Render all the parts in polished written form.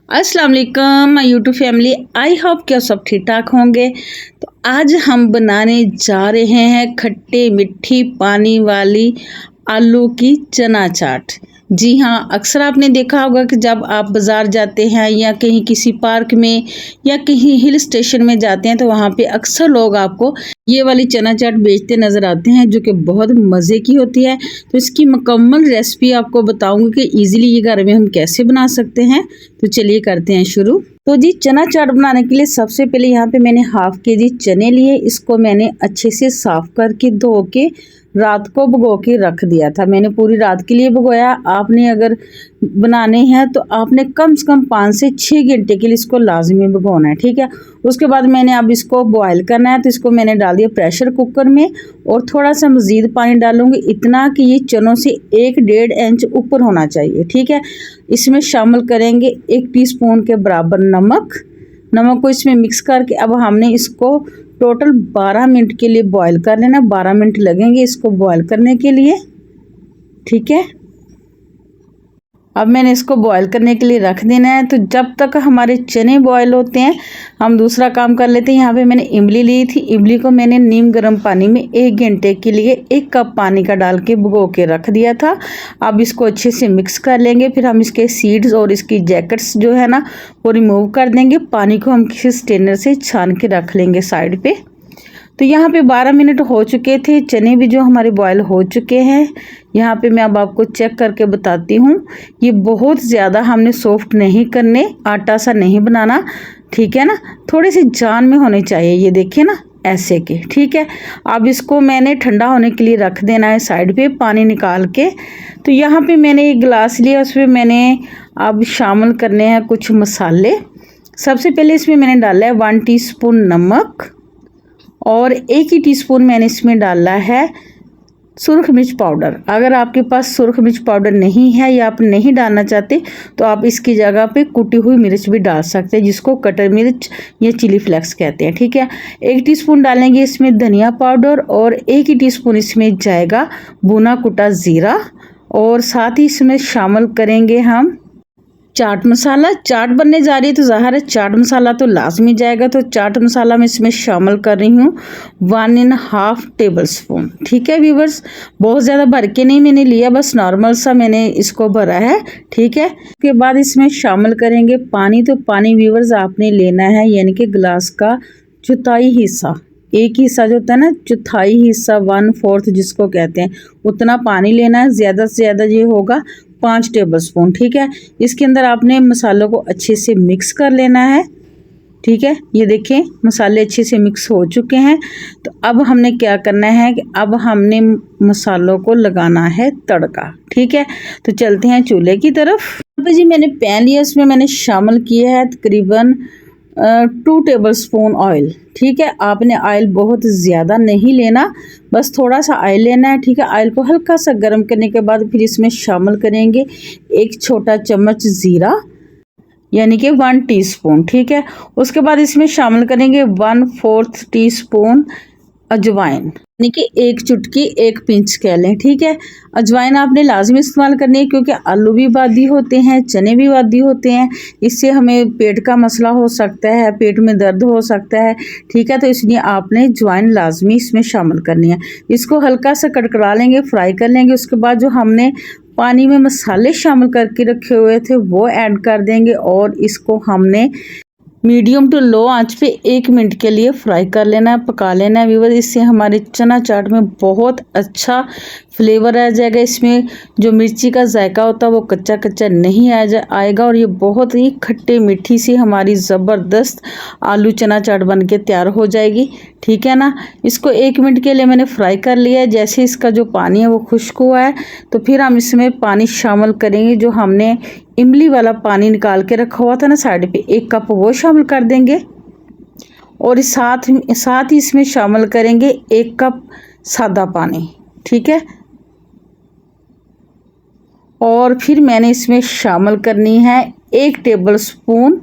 अस्सलाम वालेकुम my YouTube family. I hope कि आप सब ठीक ठाक होंगे। तो आज हम बनाने जा रहे हैं खट्टे मीठी पानी वाली आलू की चना चाट। जी हाँ, अक्सर आपने देखा होगा कि जब आप बाज़ार जाते हैं या कहीं किसी पार्क में या कहीं हिल स्टेशन में जाते हैं तो वहाँ पे अक्सर लोग आपको ये वाली चना चाट बेचते नज़र आते हैं, जो कि बहुत मज़े की होती है। तो इसकी मुकम्मल रेसिपी आपको बताऊंगी कि इजीली ये घर में हम कैसे बना सकते हैं। तो चलिए करते हैं शुरू। तो जी, चना चाट बनाने के लिए सबसे पहले यहाँ पे मैंने हाफ के जी चने लिए। इसको मैंने अच्छे से साफ करके धो के रात को भिगो के रख दिया था। मैंने पूरी रात के लिए भिगोया। आपने अगर बनाने हैं तो आपने कम से कम 5 से 6 घंटे के लिए इसको लाजमी भिगोना है, ठीक है। उसके बाद मैंने अब इसको बॉयल करना है, तो इसको मैंने डाल दिया प्रेशर कुकर में और थोड़ा सा मज़ीद पानी डालूंगी, इतना कि ये चनों से 1-1.5 इंच ऊपर होना चाहिए, ठीक है। इसमें शामिल करेंगे 1 टीस्पून के बराबर नमक को इसमें मिक्स करके अब हमने इसको टोटल 12 मिनट के लिए बॉयल कर लेना। 12 मिनट लगेंगे इसको बॉयल करने के लिए, ठीक है। अब मैंने इसको बॉयल करने के लिए रख देना है। तो जब तक हमारे चने बॉयल होते हैं हम दूसरा काम कर लेते हैं। यहाँ पे मैंने इमली ली थी। इमली को मैंने नीम गर्म पानी में 1 घंटे के लिए 1 कप पानी का डाल के भिगो के रख दिया था। अब इसको अच्छे से मिक्स कर लेंगे। फिर हम इसके सीड्स और इसकी जैकेट्स जो है ना वो रिमूव कर देंगे। पानी को हम किसी स्ट्रेनर से छान के रख लेंगे साइड पे। तो यहाँ पे 12 मिनट हो चुके थे, चने भी जो हमारे बॉयल हो चुके हैं। यहाँ पे मैं अब आपको चेक करके बताती हूँ। ये बहुत ज़्यादा हमने सॉफ्ट नहीं करने, आटा सा नहीं बनाना, ठीक है ना। थोड़े से जान में होने चाहिए, ये देखिए ना ऐसे के, ठीक है। अब इसको मैंने ठंडा होने के लिए रख देना है साइड पे पानी निकाल के। तो यहाँ पे मैंने एक गिलास लिया, उसमें मैंने अब शामिल करने हैं कुछ मसाले। सबसे पहले इसमें मैंने डाला है 1 टीस्पून नमक और 1 ही टीस्पून मैंने इसमें डाला है सुरख मिर्च पाउडर। अगर आपके पास सुरख मिर्च पाउडर नहीं है या आप नहीं डालना चाहते तो आप इसकी जगह पे कुटी हुई मिर्च भी डाल सकते हैं, जिसको कटर मिर्च या चिली फ्लेक्स कहते हैं, ठीक है। 1 टीस्पून डालेंगे इसमें धनिया पाउडर और 1 ही टीस्पून इसमें जाएगा भुना कुटा ज़ीरा और साथ ही इसमें शामिल करेंगे हम चाट मसाला। चाट बनने जा रही है तो ज़ाहिर है चाट मसाला तो लाजमी जाएगा। तो चाट मसाला मैं इसमें शामिल कर रही हूँ 1.5 टेबल स्पून, ठीक है व्यूवर्स। बहुत ज़्यादा भर के नहीं मैंने लिया, बस नॉर्मल सा मैंने इसको भरा है, ठीक है। उसके बाद इसमें शामिल करेंगे पानी। तो पानी व्यूवर्स आपने लेना है यानी कि गिलास का चौथाई हिस्सा। एक हिस्सा जो होता है ना, चौथाई हिस्सा 1/4 जिसको कहते हैं, उतना पानी लेना है। ज़्यादा से ज़्यादा ये होगा 5 टेबल स्पून, ठीक है। इसके अंदर आपने मसालों को अच्छे से मिक्स कर लेना है, ठीक है। ये देखें मसाले अच्छे से मिक्स हो चुके हैं। तो अब हमने क्या करना है कि अब हमने मसालों को लगाना है तड़का, ठीक है। तो चलते हैं चूल्हे की तरफ। अब जी मैंने पैन लिया, उसमें मैंने शामिल किया है तकरीबन 2 टेबल स्पून ऑयल, ठीक है। आपने ऑयल बहुत ज़्यादा नहीं लेना, बस थोड़ा सा ऑयल लेना है, ठीक है। ऑयल को हल्का सा गर्म करने के बाद फिर इसमें शामिल करेंगे 1 छोटा चम्मच ज़ीरा यानी कि 1 टीस्पून, ठीक है। उसके बाद इसमें शामिल करेंगे 1/4 टीस्पून अजवाइन यानी कि 1 चुटकी 1 पिंच कह लें, ठीक है। अजवाइन आपने लाजमी इस्तेमाल करनी है क्योंकि आलू भी वादी होते हैं, चने भी वादी होते हैं। इससे हमें पेट का मसला हो सकता है, पेट में दर्द हो सकता है, ठीक है। तो इसलिए आपने अजवाइन लाजमी इसमें शामिल करनी है। इसको हल्का सा कड़कड़ा लेंगे, फ्राई कर लेंगे। उसके बाद जो हमने पानी में मसाले शामिल करके रखे हुए थे वो ऐड कर देंगे और इसको हमने मीडियम टू लो आंच पे 1 मिनट के लिए फ्राई कर लेना है, पका लेना है व्यूअर। इससे हमारे चना चाट में बहुत अच्छा फ्लेवर आ जाएगा। इसमें जो मिर्ची का जायका होता है वो कच्चा कच्चा नहीं आएगा और ये बहुत ही खट्टे मीठी सी हमारी ज़बरदस्त आलू चना चाट बन के तैयार हो जाएगी, ठीक है ना। इसको 1 मिनट के लिए मैंने फ्राई कर लिया है। जैसे इसका जो पानी है वो खुश्क हुआ है तो फिर हम इसमें पानी शामिल करेंगे। जो हमने इमली वाला पानी निकाल के रखा हुआ था ना साइड पे, 1 कप वो शामिल कर देंगे और साथ ही इसमें शामिल करेंगे 1 कप सादा पानी, ठीक है। और फिर मैंने इसमें शामिल करनी है 1 टेबल स्पून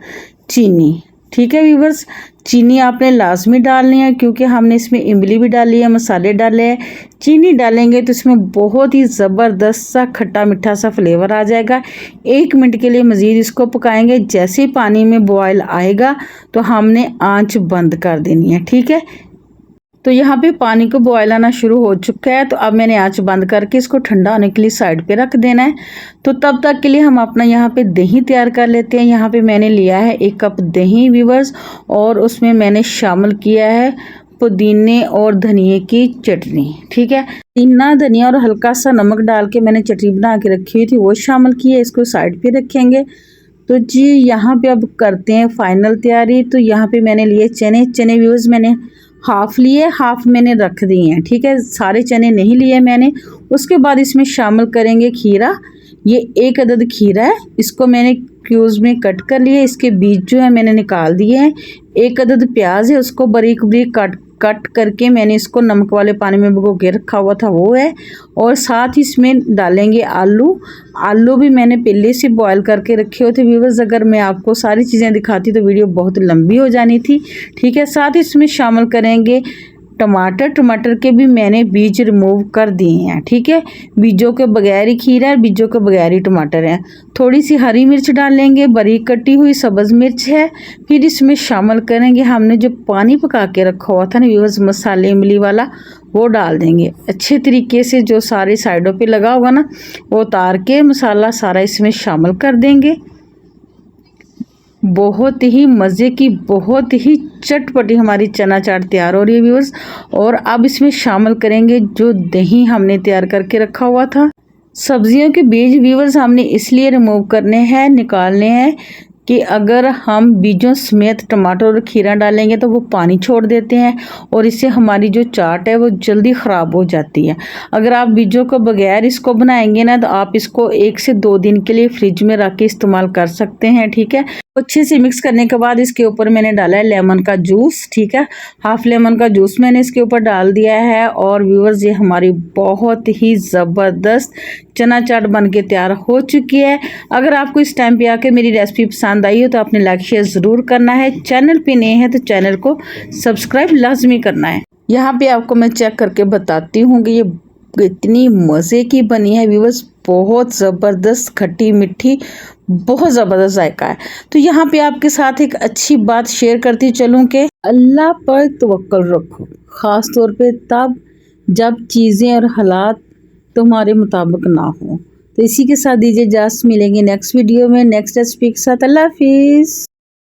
चीनी, ठीक है व्यूवर्स, चीनी आपने लाजमी डालनी है क्योंकि हमने इसमें इमली भी डाली है, मसाले डाले हैं। चीनी डालेंगे तो इसमें बहुत ही ज़बरदस्त सा खट्टा मीठा सा फ्लेवर आ जाएगा। 1 मिनट के लिए मज़ीद इसको पकाएंगे। जैसे ही पानी में बॉयल आएगा तो हमने आंच बंद कर देनी है। ठीक है, तो यहाँ पे पानी को बॉयल आना शुरू हो चुका है। तो अब मैंने आंच बंद करके इसको ठंडा होने के लिए साइड पे रख देना है। तो तब तक के लिए हम अपना यहाँ पे दही तैयार कर लेते हैं। यहाँ पे मैंने लिया है 1 कप दही व्यूवर्स, और उसमें मैंने शामिल किया है पुदीने और धनिए की चटनी। ठीक है, पुदीना धनिया और हल्का सा नमक डाल के मैंने चटनी बना के रखी हुई थी, वो शामिल की है। इसको साइड पे रखेंगे। तो जी यहाँ पे अब करते हैं फाइनल तैयारी। तो यहाँ पे मैंने लिए चने व्यूवर्स, मैंने हाफ लिए, हाफ मैंने रख दिए हैं। ठीक है, सारे चने नहीं लिए मैंने। उसके बाद इसमें शामिल करेंगे खीरा। ये 1 अदद खीरा है, इसको मैंने क्यूब्स में कट कर लिया। इसके बीज जो है मैंने निकाल दिए हैं। 1 अदद प्याज है, उसको बारीक बारीक कट करके मैंने इसको नमक वाले पानी में भिगो के रखा हुआ था, वो है। और साथ ही इसमें डालेंगे आलू भी मैंने पहले से बॉयल करके रखे हुए थे व्यूवर्स। अगर मैं आपको सारी चीज़ें दिखाती तो वीडियो बहुत लंबी हो जानी थी। ठीक है, साथ ही इसमें शामिल करेंगे टमाटर के भी मैंने बीज रिमूव कर दिए हैं। ठीक है, बीजों के बगैर ही खीरा है, बीजों के बगैर ही टमाटर है। थोड़ी सी हरी मिर्च डालेंगे, बारीक कटी हुई सब्ज़ मिर्च है। फिर इसमें शामिल करेंगे हमने जो पानी पका के रखा हुआ था ना व्यूअर्स, मसाले इमली वाला, वो डाल देंगे अच्छे तरीके से। जो सारे साइडों पे लगा होगा ना, वो उतार के मसाला सारा इसमें शामिल कर देंगे। बहुत ही मज़े की, बहुत ही चटपटी हमारी चना चाट तैयार हो रही है व्यूअर्स। और अब इसमें शामिल करेंगे जो दही हमने तैयार करके रखा हुआ था। सब्जियों के बीज व्यूअर्स हमने इसलिए रिमूव करने हैं, निकालने हैं कि अगर हम बीजों समेत टमाटर और खीरा डालेंगे तो वो पानी छोड़ देते हैं और इससे हमारी जो चाट है वो जल्दी ख़राब हो जाती है। अगर आप बीजों को बगैर इसको बनाएंगे ना, तो आप इसको 1 से 2 दिन के लिए फ्रिज में रख के इस्तेमाल कर सकते हैं। ठीक है, अच्छे से मिक्स करने के बाद इसके ऊपर मैंने डाला है लेमन का जूस। ठीक है, हाफ लेमन का जूस मैंने इसके ऊपर डाल दिया है। और व्यूअर्स, ये हमारी बहुत ही ज़बरदस्त चना चाट बन के तैयार हो चुकी है। अगर आपको इस टाइम पे आके मेरी रेसिपी पसंद आई हो तो आपने लाइक शेयर ज़रूर करना है। चैनल पे नए हैं तो चैनल को सब्सक्राइब लाजमी करना है। यहाँ पे आपको मैं चेक करके बताती हूँ कि ये इतनी मज़े की बनी है व्यूअर्स, बहुत ज़बरदस्त खट्टी मीठी, बहुत ज़बरदस्त जायका है। तो यहाँ पे आपके साथ एक अच्छी बात शेयर करती चलूँ कि अल्लाह पर तवक्कल रखो, ख़ास तौर पे तब जब चीज़ें और हालात तुम्हारे मुताबिक ना हो। तो इसी के साथ दीजिए इजाज़त, मिलेंगे नेक्स्ट वीडियो में नेक्स्ट रेसिपी के साथ। अल्लाह हाफिज़।